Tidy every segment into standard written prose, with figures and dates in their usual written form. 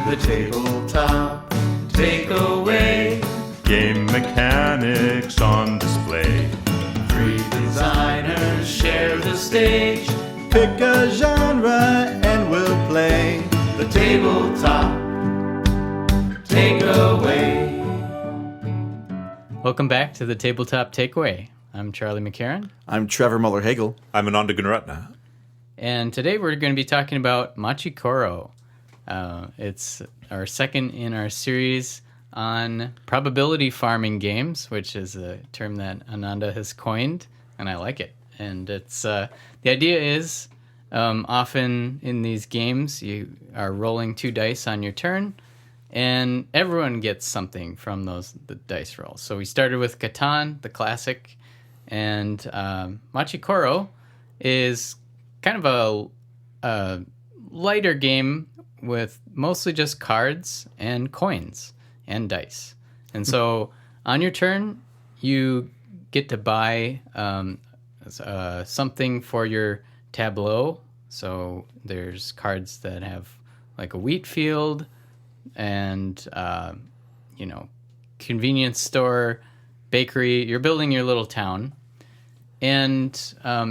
The tabletop takeaway. Game mechanics on display. Three designers share the stage. Pick a genre and we'll play. The tabletop takeaway. Welcome back to the Tabletop Takeaway. I'm Charlie McCarran, I'm Trevor Muller-Hagel. I'm Ananda Gunratna. and today we're going to be talking about Machi Koro. It's our second in our series on probability farming games, which is a term that Ananda has coined, and I like it. And it's the idea is often in these games you are rolling 2 dice on your turn, and everyone gets something from the dice rolls. So we started with Catan, the classic, and Machi Koro is kind of a lighter game with mostly just cards and coins and dice. And so on your turn, you get to buy something for your tableau. So there's cards that have like a wheat field and, convenience store, bakery. You're building your little town. And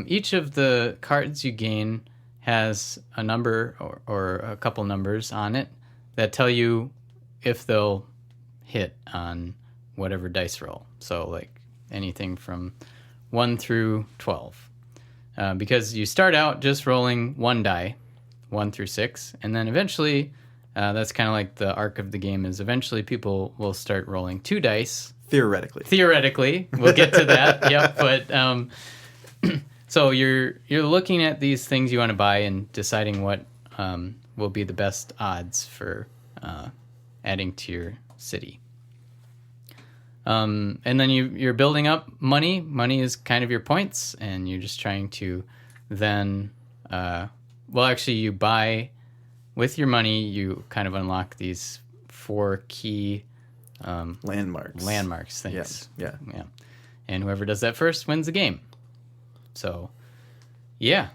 each of the cards you gain has a number or a couple numbers on it that tell you if they'll hit on whatever dice roll. So like anything from 1 through 12. Because you start out just rolling 1 die, 1 through 6, and then eventually, that's kind of like the arc of the game is eventually people will start rolling 2 dice. Theoretically, we'll get to that. Yep, but so you're looking at these things you want to buy and deciding what will be the best odds for adding to your city. And then you're building up money. Money is kind of your points, and you're just trying to then, you buy with your money. You kind of unlock these 4 key landmarks things. Yeah. And whoever does that first wins the game. So, yeah.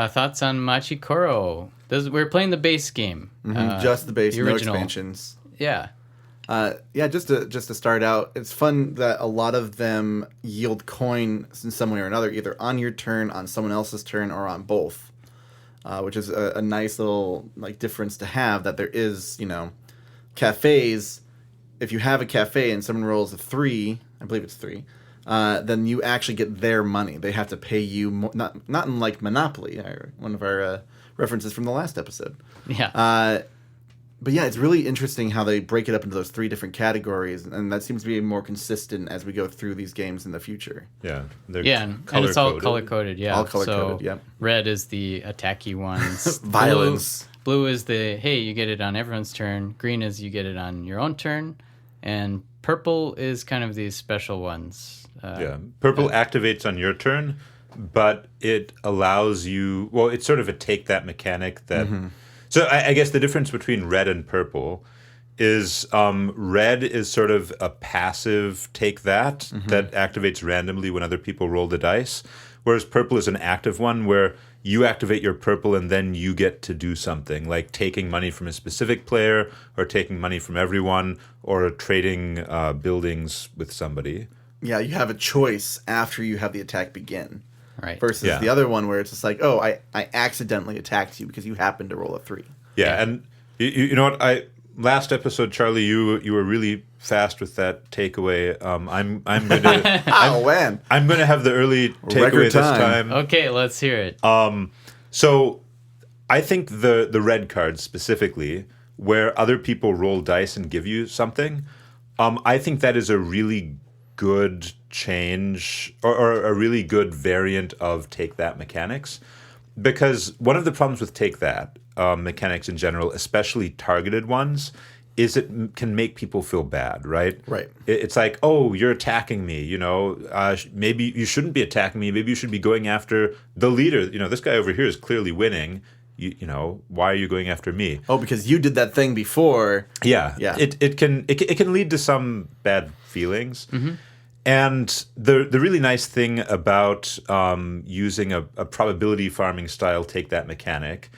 Thoughts on Machi Koro? We're playing the base game. Just the base, the no original. expansions. Yeah. Just to start out, it's fun that a lot of them yield coin in some way or another, either on your turn, on someone else's turn, or on both, which is a nice little difference to have. That there is, cafes. If you have a cafe and someone rolls a 3, I believe it's 3, then you actually get their money. They have to pay you more, not in like Monopoly, one of our references from the last episode. Yeah. But yeah, it's really interesting how they break it up into those 3 different categories, and that seems to be more consistent as we go through these games in the future. Yeah. And it's all color-coded, yeah. All color-coded, so red is the attacky ones. Violence. Blue is the, hey, you get it on everyone's turn. Green is you get it on your own turn. And purple is kind of these special ones. Purple activates on your turn, but it allows you... Well, it's sort of a take that mechanic that... Mm-hmm. So I guess the difference between red and purple is red is sort of a passive take that activates randomly when other people roll the dice, whereas purple is an active one where you activate your purple and then you get to do something, like taking money from a specific player or taking money from everyone or trading buildings with somebody. Yeah, you have a choice after you have the attack begin. Right. Versus the other one where it's just like, I accidentally attacked you because you happened to roll a 3. Yeah, and you know what? Last episode, Charlie, you were really fast with that takeaway. I'm going to I'm going to have the early takeaway this time. Okay, let's hear it. So I think the red cards specifically, where other people roll dice and give you something, I think that is a really good change or a really good variant of take that mechanics, because one of the problems with take that mechanics in general, especially targeted ones, is it can make people feel bad, right? It's like, oh, you're attacking me, maybe you shouldn't be attacking me, maybe you should be going after the leader. This guy over here is clearly winning. Why are you going after me? Oh, because you did that thing before. Yeah. It can lead to some bad feelings. Mm-hmm. And the really nice thing about using a probability farming style take that mechanic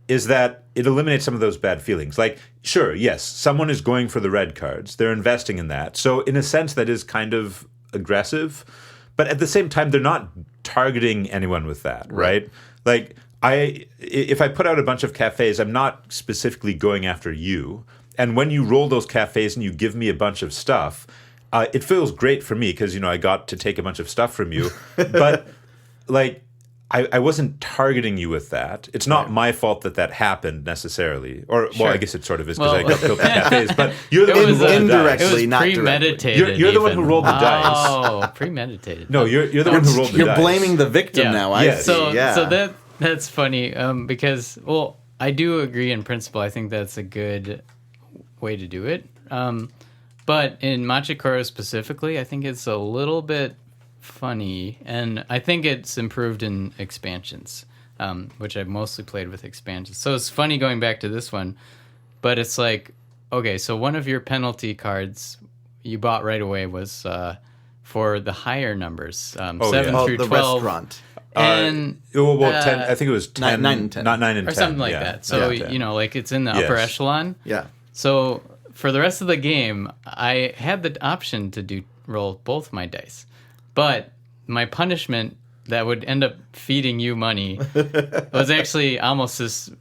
is that it eliminates some of those bad feelings. Like, sure, yes, someone is going for the red cards. They're investing in that. So in a sense, that is kind of aggressive. But at the same time, they're not targeting anyone with that, right? Like, if I put out a bunch of cafes, I'm not specifically going after you. And when you roll those cafes and you give me a bunch of stuff, it feels great for me because, I got to take a bunch of stuff from you. But, like, I wasn't targeting you with that. It's not my fault that happened necessarily. Or, well, I guess it sort of is because I got filthy cafes. But you're the one who rolled the dice. indirectly, not premeditated. You're the one who rolled the dice. Oh, premeditated. No, you're the one who rolled the dice. You're blaming the victim now. I see. So Yeah. that's funny because, well, I do agree in principle. I think that's a good way to do it. But in Machi Koro specifically, I think it's a little bit funny, and I think it's improved in expansions, which I've mostly played with expansions. So it's funny going back to this one, but it's like, okay, so one of your penalty cards you bought right away was for the higher numbers, 7 through the 12. restaurant. And 10, I think it was 10, 9 and 10. not 9 and 10. or something like that. So, like it's in the upper echelon. Yeah. So for the rest of the game, I had the option to roll both my dice. But my punishment that would end up feeding you money was actually almost as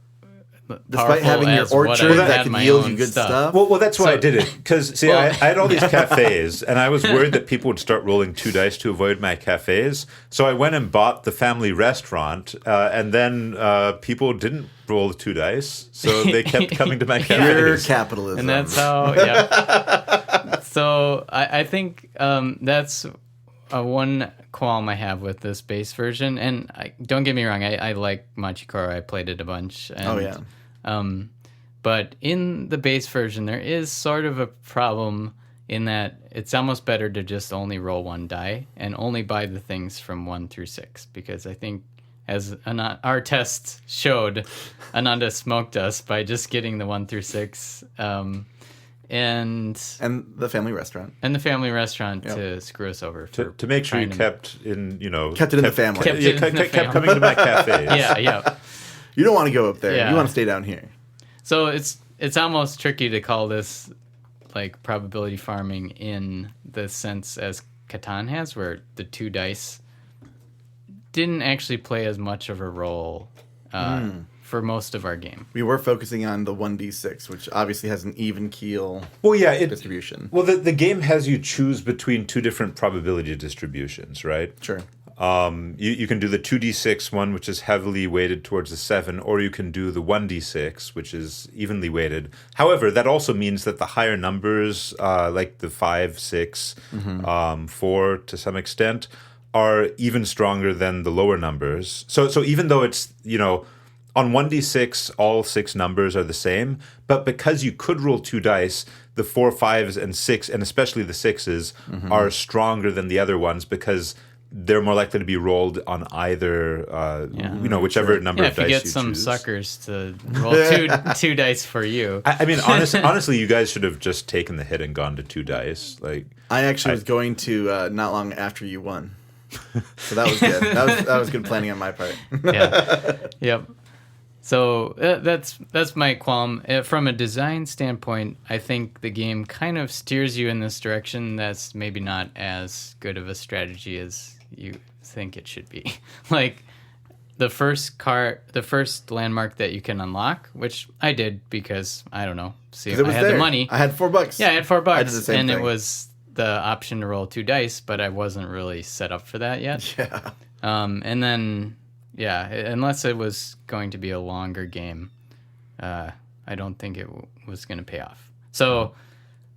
Despite having your as what I orchard had that could my yield own you good stuff. Well, that's why I did it. Because, see, I had all these cafes, and I was worried that people would start rolling 2 dice to avoid my cafes. So I went and bought the family restaurant, and then people didn't roll 2 dice, so they kept coming to my cafes. Pure capitalism. And that's how, yeah. So I think that's one qualm I have with this base version. And don't get me wrong, I like Machi Koro. I played it a bunch. And, but in the base version, there is sort of a problem in that it's almost better to just only roll 1 die and only buy the things from 1 through 6. Because I think, as our test showed, Ananda smoked us by just getting the 1 through 6. And the family restaurant. And the family restaurant to screw us over. To make sure you kept it in the family. Kept coming to my cafes. Yeah. You don't want to go up there. Yeah. You want to stay down here. So it's almost tricky to call this like probability farming in the sense as Catan has, where the 2 dice didn't actually play as much of a role for most of our game. We were focusing on the 1d6, which obviously has an even keel distribution. Well, the game has you choose between 2 different probability distributions, right? Sure. You can do the 2d6 one, which is heavily weighted towards the 7, or you can do the 1d6, which is evenly weighted. However, that also means that the higher numbers, like the 5, 6, 4 to some extent, are even stronger than the lower numbers. So even though it's, on 1d6, all 6 numbers are the same, but because you could roll 2 dice, the 4, 5s, and 6, and especially the 6s, are stronger than the other ones because they're more likely to be rolled on either, whichever number of dice you choose. If you get some suckers to roll two dice for you. I mean, honestly, you guys should have just taken the hit and gone to 2 dice. Like, I actually was going to not long after you won. So that was good. that was good planning on my part. Yeah. Yep. So that's my qualm. From a design standpoint, I think the game kind of steers you in this direction that's maybe not as good of a strategy as you think it should be. Like the first landmark that you can unlock, which I did because, I don't know, I had the money. I had $4. Yeah, I had $4. I did the same thing. It was the option to roll 2 dice, but I wasn't really set up for that yet. Yeah. And then... yeah, unless it was going to be a longer game, I don't think it was going to pay off. So,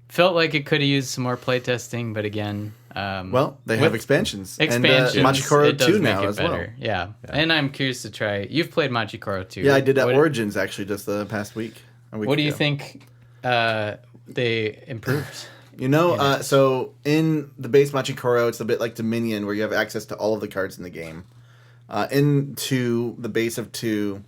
felt like it could have used some more playtesting, but again... they have expansions. Expansions. And Machi Koro 2 now as better. well. Yeah, and I'm curious to try... You've played Machi Koro 2. Yeah, I did at Origins, actually, just the past week. What do you think they improved? So in the base Machi Koro, it's a bit like Dominion, where you have access to all of the cards in the game. Into the base of 2,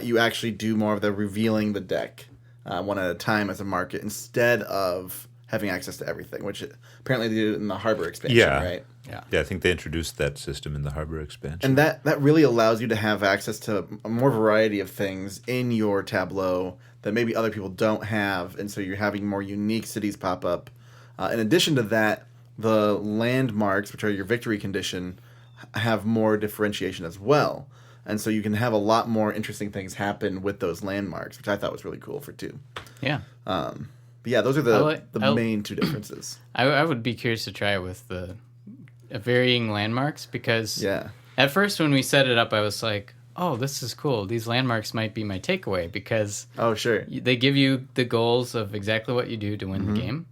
you actually do more of the revealing the deck one at a time as a market instead of having access to everything, which apparently they did in the Harbor expansion, right? Yeah, I think they introduced that system in the Harbor expansion. And that really allows you to have access to a more variety of things in your tableau that maybe other people don't have, and so you're having more unique cities pop up. In addition to that, the landmarks, which are your victory condition, have more differentiation as well. And so you can have a lot more interesting things happen with those landmarks, which I thought was really cool for 2. Yeah. But yeah, those are the main 2 differences. I would be curious to try it with the varying landmarks, because at first when we set it up, I was like, oh, this is cool. These landmarks might be my takeaway, because they give you the goals of exactly what you do to win the game.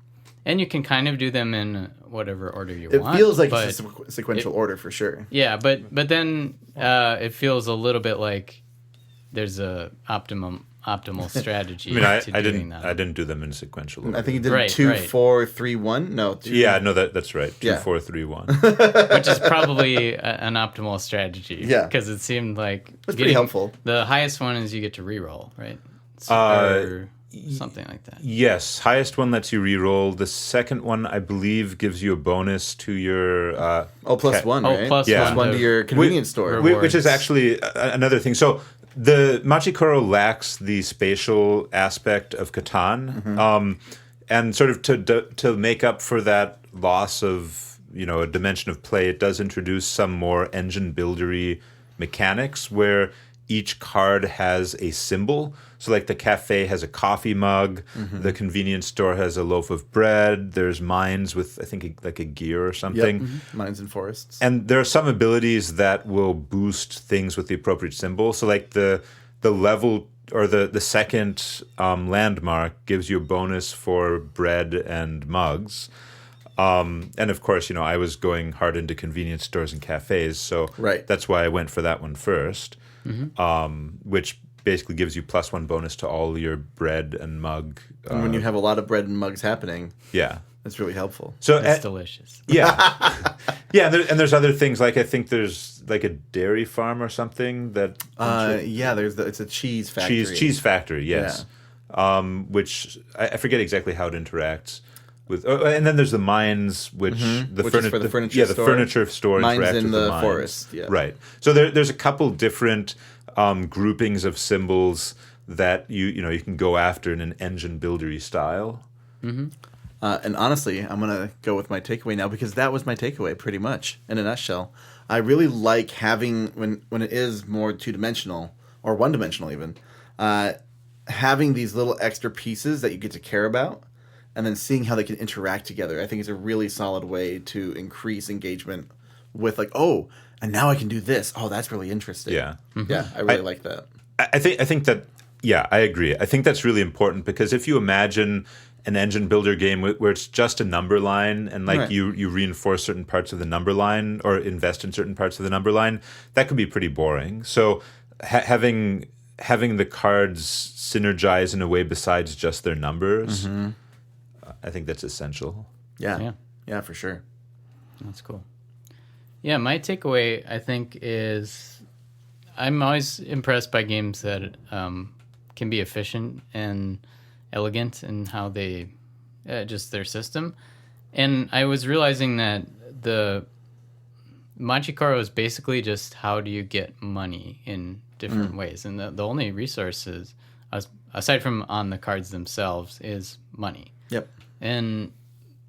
And you can kind of do them in whatever order you want. It feels like it's a sequential order for sure. Yeah, but then it feels a little bit like there's a optimal strategy. I to doing that. I didn't do them in sequential order. I think you did 2, 4, 3, 1. No, 2. Yeah, no, that's right. 2, 4, 3, 1. Which is probably an optimal strategy. Yeah, because it seemed like it's pretty helpful. The highest one is you get to reroll, right? Or something like that. Yes, highest one lets you reroll. The second one, I believe, gives you a bonus to your +1, right? Plus one to your convenience store, which is actually another thing. So the Machi Koro lacks the spatial aspect of Catan, and sort of to make up for that loss of a dimension of play, it does introduce some more engine buildery mechanics where each card has a symbol. So like the cafe has a coffee mug, the convenience store has a loaf of bread, there's mines with, I think, like a gear or something. Yep. Mines and forests. And there are some abilities that will boost things with the appropriate symbol. So like the level or the second landmark gives you a bonus for bread and mugs. And of course, I was going hard into convenience stores and cafes, so that's why I went for that one first. Which basically gives you +1 bonus to all your bread and mug. And when you have a lot of bread and mugs happening, yeah, that's really helpful. So it's delicious. Yeah, yeah, and there's other things, like I think there's like a dairy farm or something that. It's a cheese factory. Cheese factory, yes. Yeah. Which I forget exactly how it interacts with. And then there's the mines, which which is for the furniture store. The furniture store mines interacts in with the mines. Forest. Yeah. Right. So there's a couple different groupings of symbols that you can go after in an engine buildery style. And honestly, I'm gonna go with my takeaway now, because that was my takeaway pretty much in a nutshell. I really like having when it is more 2-dimensional or 1-dimensional even, having these little extra pieces that you get to care about, and then seeing how they can interact together. I think it's a really solid way to increase engagement with and now I can do this. Oh, that's really interesting. Yeah. Yeah, I really like that. I think that, yeah, I agree. I think that's really important, because if you imagine an engine builder game where it's just a number line and you reinforce certain parts of the number line or invest in certain parts of the number line, that could be pretty boring. So having the cards synergize in a way besides just their numbers, I think that's essential. Yeah, for sure. That's cool. Yeah, my takeaway, I think, is I'm always impressed by games that can be efficient and elegant in how they, just their system. And I was realizing that the Machi Koro is basically just how do you get money in different ways. And the only resources, aside from on the cards themselves, is money. Yep. And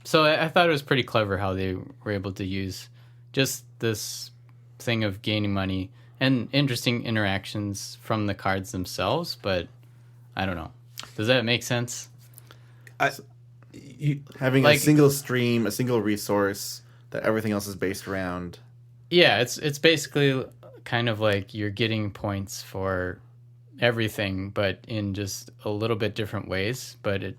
so I thought it was pretty clever how they were able to use just this thing of gaining money and interesting interactions from the cards themselves, but I don't know. Does that make sense? Having a single stream, a single resource that everything else is based around. Yeah, it's basically kind of like you're getting points for everything, but in just a little bit different ways, but it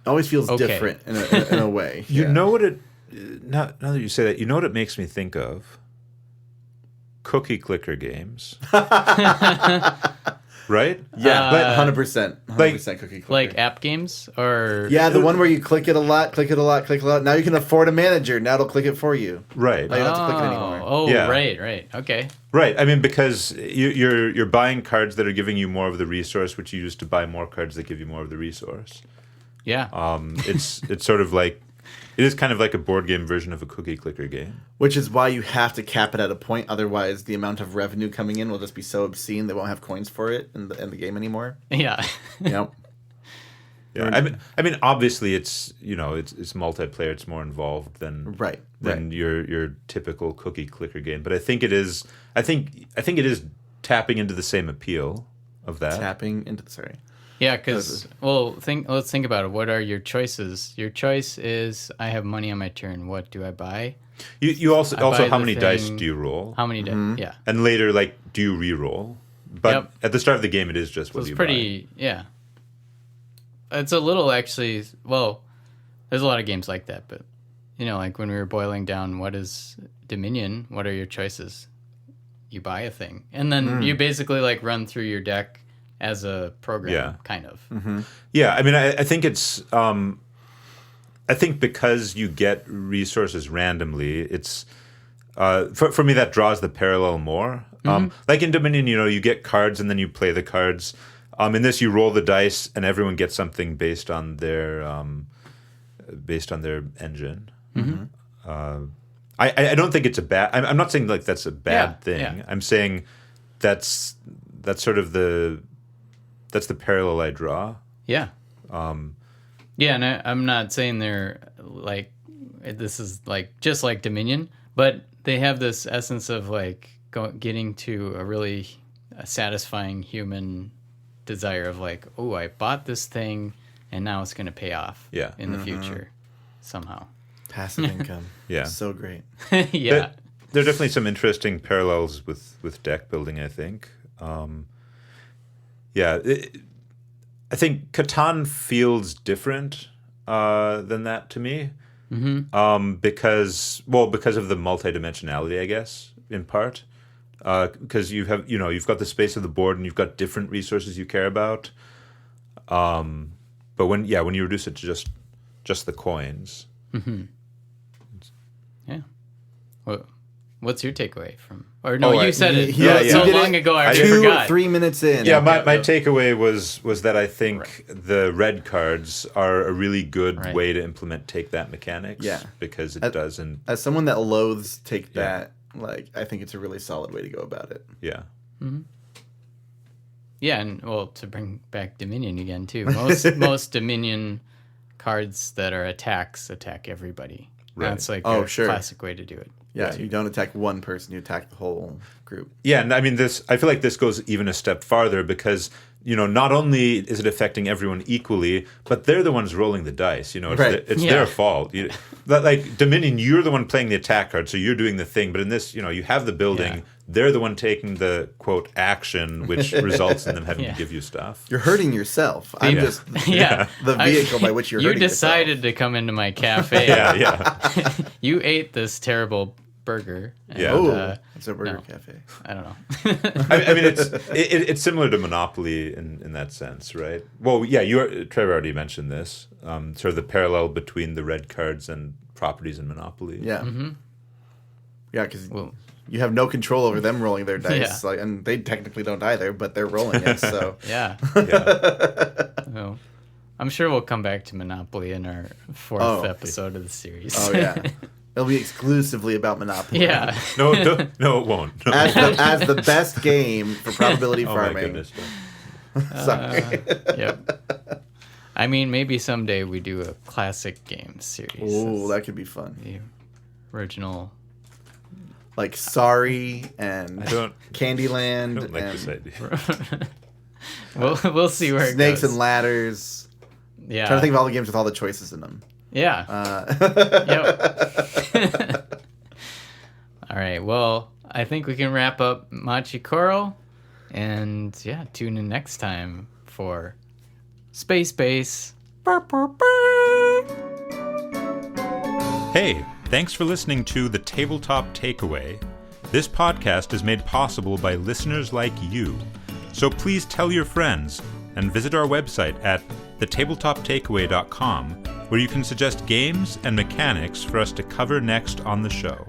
always feels okay. different in a way. You know what it... Now that you say that, you know what it makes me think of? Cookie clicker games. Right? Yeah, 100%. 100% cookie clicker. Like app games? Or the one where you click it a lot. Now you can afford a manager. Now it'll click it for you. Right. Now you don't have to click it anymore. Oh, yeah. Right. Okay. Right. I mean, because you're buying cards that are giving you more of the resource, which you use to buy more cards that give you more of the resource. Yeah. It's sort of like It is kind of like a board game version of a cookie clicker game. Which is why you have to cap it at a point. Otherwise, the amount of revenue coming in will just be so obscene they won't have coins for it in the game anymore. Yeah. Yep. Yeah, I mean, obviously, it's it's multiplayer. It's more involved than your typical cookie clicker game. But I think it is. I think it is tapping into the same appeal of that. Yeah, because let's think about it. What are your choices? Your choice is I have money on my turn. What do I buy? You also how many dice do you roll? How many dice? Yeah. And later, do you re-roll? But at the start of the game, it is just what you buy. Yeah. It's a little actually. Well, there's a lot of games like that, but like when we were boiling down, what is Dominion? What are your choices? You buy a thing, and then you basically run through your deck as a program, kind of. Mm-hmm. Yeah, I mean, I think it's. I think because you get resources randomly, it's for me that draws the parallel more. Like in Dominion, you get cards and then you play the cards. In this, you roll the dice, and everyone gets something based on their engine. Mm-hmm. I don't think it's a bad. I'm not saying that's a bad thing. Yeah. I'm saying that's sort of that's the parallel I draw. Yeah. Yeah, and I'm not saying they're this is just like Dominion, but they have this essence of getting to a really satisfying human desire of I bought this thing and now it's going to pay off in the future somehow. Passive income. Yeah. So great. Yeah. There are definitely some interesting parallels with deck building, I think. I think Catan feels different than that to me. Mm-hmm. Because of the multidimensionality, I guess, in part. Because you've got the space of the board and you've got different resources you care about. But when you reduce it to just the coins. Mm-hmm. Yeah. What's your takeaway from? Or no, you said it so long ago. I forgot. 3 minutes in. Yeah, my takeaway was that I think the red cards are a really good way to implement take that mechanics. Yeah, because it doesn't. As someone that loathes take that. I think it's a really solid way to go about it. Yeah. Mm-hmm. Yeah, and to bring back Dominion again too. Most Dominion cards that are attacks attack everybody. Right. That's a classic way to do it. Yeah, you don't attack one person; you attack the whole group. Yeah, and I mean I feel like this goes even a step farther because not only is it affecting everyone equally, but they're the ones rolling the dice. It's their fault. Dominion, you're the one playing the attack card, so you're doing the thing. But in this, you have the building. Yeah. They're the one taking the quote action, which results in them having to give you stuff. You're hurting yourself. I'm just the vehicle by which you're hurting yourself. You decided to come into my cafe. Yeah. You ate this terrible burger. And, it's a burger cafe. I don't know. I mean, it's similar to Monopoly in that sense, right? Well, yeah, Trevor already mentioned this, sort of the parallel between the red cards and properties in Monopoly. Yeah. Mm-hmm. Yeah, because you have no control over them rolling their dice, and they technically don't either, but they're rolling it, so... Yeah. Well, I'm sure we'll come back to Monopoly in our fourth episode of the series. Oh, yeah. It'll be exclusively about Monopoly. Yeah. No, it won't. No. As the best game for probability farming. My goodness. Sorry. Yep. I mean, maybe someday we do a classic game series. Oh, that could be fun. The original... Sorry and Candyland. I don't like this idea. We'll see where it goes. Snakes and Ladders. Yeah. I'm trying to think of all the games with all the choices in them. Yeah. Yep. All right. Well, I think we can wrap up Machi Koro. And tune in next time for Space Base. Hey, thanks for listening to The Tabletop Takeaway. This podcast is made possible by listeners like you. So please tell your friends and visit our website at thetabletoptakeaway.com, where you can suggest games and mechanics for us to cover next on the show.